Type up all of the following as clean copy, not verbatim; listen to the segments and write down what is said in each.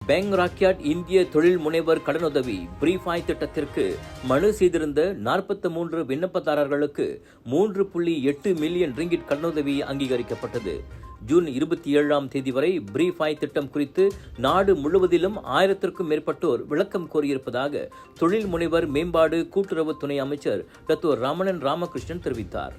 Bank Rakyat இந்திய தொழில் முனைவர் கடனுதவி பிரீஃபாய் திட்டத்திற்கு மனு செய்திருந்த 43 விண்ணப்பதாரர்களுக்கு 3.8 மில்லியன் ரிங்கிட் கடனுதவி அங்கீகரிக்கப்பட்டது. ஜூன் 27ஆம் தேதி வரை பிரீஃபாய் திட்டம் குறித்து நாடு முழுவதிலும் 1000க்கும் மேற்பட்டோர் விளக்கம் கோரியிருப்பதாக தொழில் முனைவர் மேம்பாடு கூட்டுறவு துணை அமைச்சர் டாக்டர் ரமணன் ராமகிருஷ்ணன் தெரிவித்தார்.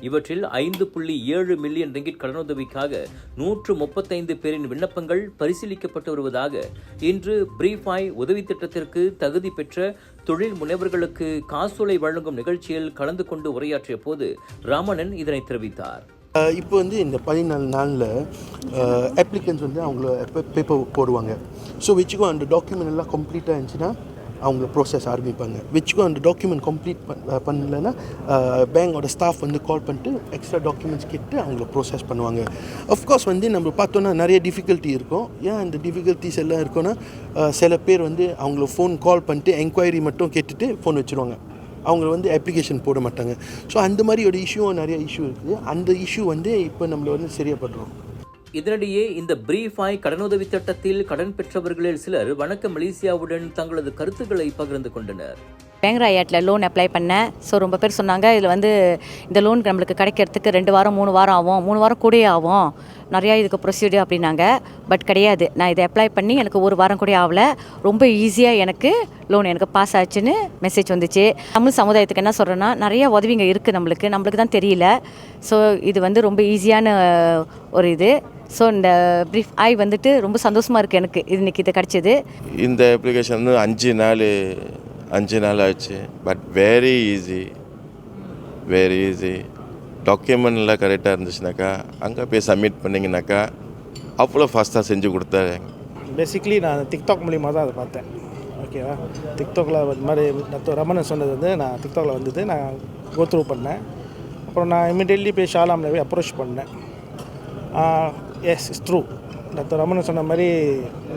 இவற்றில் 5.7 மில்லியன் ரிங்கிட் கடனுதவிக்காக 135 பேரின் விண்ணப்பங்கள் பரிசீலிக்கப்பட்டு வருவதாக இன்று பிரீஃபாய் உதவி திட்டத்திற்கு தகுதி பெற்ற தொழில் முனைவர்களுக்கு காசோலை வழங்கும் நிகழ்ச்சியில் கலந்து கொண்டு உரையாற்றிய போது ராமணன் இதனை தெரிவித்தார். இப்போ வந்து இந்த 14 நாளில் அப்ளிகன்ஸ் வந்து அவங்கள பேப்பர் போடுவாங்க. ஸோ வச்சுக்கோ அந்த டாக்குமெண்ட் எல்லாம் கம்ப்ளீட்டாக இருந்துச்சுன்னா அவங்க ப்ரோசஸ் ஆரம்பிப்பாங்க. வச்சுக்கோ அந்த டாக்குமெண்ட் கம்ப்ளீட் பண்ணலைன்னா பேங்கோட ஸ்டாஃப் வந்து கால் பண்ணிட்டு எக்ஸ்ட்ரா டாக்குமெண்ட்ஸ் கேட்டு அவங்கள ப்ரோசஸ் பண்ணுவாங்க. அஃப்கோர்ஸ் வந்து நம்ம பார்த்தோன்னா நிறைய டிஃபிகல்ட்டி இருக்கும். ஏன் அந்த டிஃபிகல்ட்டிஸ் எல்லாம் இருக்குன்னா சில பேர் வந்து அவங்கள ஃபோன் கால் பண்ணிட்டு என்கொயரி மட்டும் கேட்டுட்டு ஃபோன் வச்சுருவாங்க. அவங்க வந்து அப்ளிகேஷன் போட மாட்டாங்க. ஸோ அந்த மாதிரி ஒரு இஷ்யூவும் நிறைய இஷ்யூ இருக்குது. அந்த இஷ்யூ வந்து இப்போ நம்மளை வந்து சரியாப்படுறோம். இதனிடையே இந்த பிரீஃபாய் கடனுதவி திட்டத்தில் கடன் பெற்றவர்களில் சிலர் வணக்க மலேசியாவுடன் தங்களது கருத்துக்களை பகிர்ந்து கொண்டனர். பேங்க் ராக்யாட்டில் லோன் அப்ளை பண்ணேன். ஸோ ரொம்ப பேர் சொன்னாங்க இதில் வந்து இந்த லோன் நம்மளுக்கு கிடைக்கிறதுக்கு 2 வாரம் 3 வாரம் ஆகும், 3 வாரம் கூட ஆகும், நிறையா இதுக்கு ப்ரொசீடியர் அப்படின்னாங்க. பட் கிடையாது, நான் இதை அப்ளை பண்ணி எனக்கு 1 வாரம் கூட ஆகல, ரொம்ப ஈஸியாக எனக்கு லோன் எனக்கு பாஸ் ஆச்சுன்னு மெசேஜ் வந்துச்சு. தமிழ் சமுதாயத்துக்கு என்ன சொல்கிறேன்னா, நிறைய உதவிங்க இருக்குது நம்மளுக்கு தான் தெரியல. ஸோ இது வந்து ரொம்ப ஈஸியான ஒரு இது. ஸோ இந்த பிரீஃபாய் வந்துட்டு ரொம்ப சந்தோஷமாக இருக்குது எனக்கு இன்னைக்கு இது கிடச்சிது. இந்த அப்ளிகேஷன் வந்து 5 நாள் ஆச்சு. But very easy. டாக்குமெண்ட்லாம் கரெக்டாக இருந்துச்சுனாக்கா அங்கே போய் சப்மிட் பண்ணிங்கனாக்கா அவ்வளோ ஃபாஸ்ட்டாக செஞ்சு கொடுத்தாரு. பேசிக்கலி நான் டிக்டாக் மூலிமா தான் அதை பார்த்தேன். ஓகேவா, டிக்டாக்ல இது மாதிரி ரமணன் சொன்னது வந்து நான் டிக்டாக்ல வந்தது நான் கோத்ரூ பண்ணேன். அப்புறம் நான் இமீடியட்லி போய் ஷாலாமில் போய் அப்ரோச் பண்ணேன். S it's true, doctor Ramanan சொன்ன மாதிரி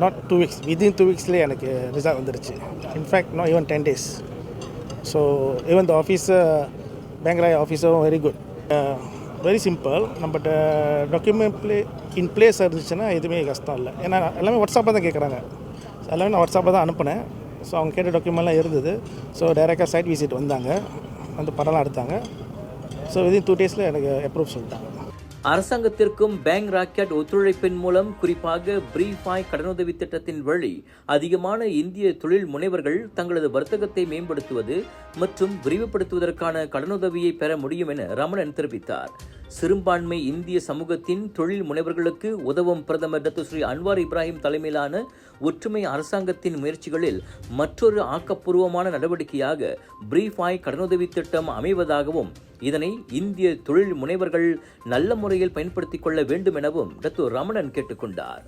நாட் 2 வீக்ஸ், வித்தின் 2 வீக்ஸ்லேயே எனக்கு ரிசல்ட் வந்துருச்சு. In fact not even 10 days. So even the officer bank ராய் ஆஃபீஸரும் வெரி குட், வெரி சிம்பிள். நம்மகிட்ட டாக்குமெண்ட் இன் பிளேஸ் இருந்துச்சுன்னா எதுவுமே கஷ்டம் இல்லை. ஏன்னா எல்லாமே வாட்ஸ்அப்பாக தான் கேட்குறாங்க. எல்லாமே நான் வாட்ஸ்அப்பாக தான் அனுப்பினேன். ஸோ அவங்க கேட்ட டாக்குமெண்ட்லாம் இருந்தது. ஸோ டைரெக்டாக சைட் விசிட் வந்தாங்க, வந்து படம்லாம் எடுத்தாங்க. ஸோ வித்தின் 2 days எனக்கு அப்ரூவ் சொல்லிட்டாங்க. அரசாங்கத்திற்கும் பேங்க் ராக்யாட் ஒத்துழைப்பின் மூலம் குறிப்பாக பிரீஃபாய் கடனுதவி திட்டத்தின் வழி அதிகமான இந்திய தொழில் முனைவர்கள் தங்களது வர்த்தகத்தை மேம்படுத்துவது மற்றும் விரிவுபடுத்துவதற்கான கடனுதவியை பெற முடியும் என ரமணன் தெரிவித்தார். சிறுபான்மை இந்திய சமூகத்தின் தொழில் முனைவர்களுக்கு உதவும் பிரதமர் டாக்டர் ஸ்ரீ அன்வார் இப்ராஹிம் தலைமையிலான ஒற்றுமை அரசாங்கத்தின் முயற்சிகளில் மற்றொரு ஆக்கப்பூர்வமான நடவடிக்கையாக பிரீஃபாய் கடனுதவி திட்டம் அமைவதாகவும் இதனை இந்திய தொழில் முனைவர்கள் நல்ல முறையில் பயன்படுத்திக் கொள்ள வேண்டும் எனவும் டாக்டர் ரமணன் கேட்டுக்கொண்டார்.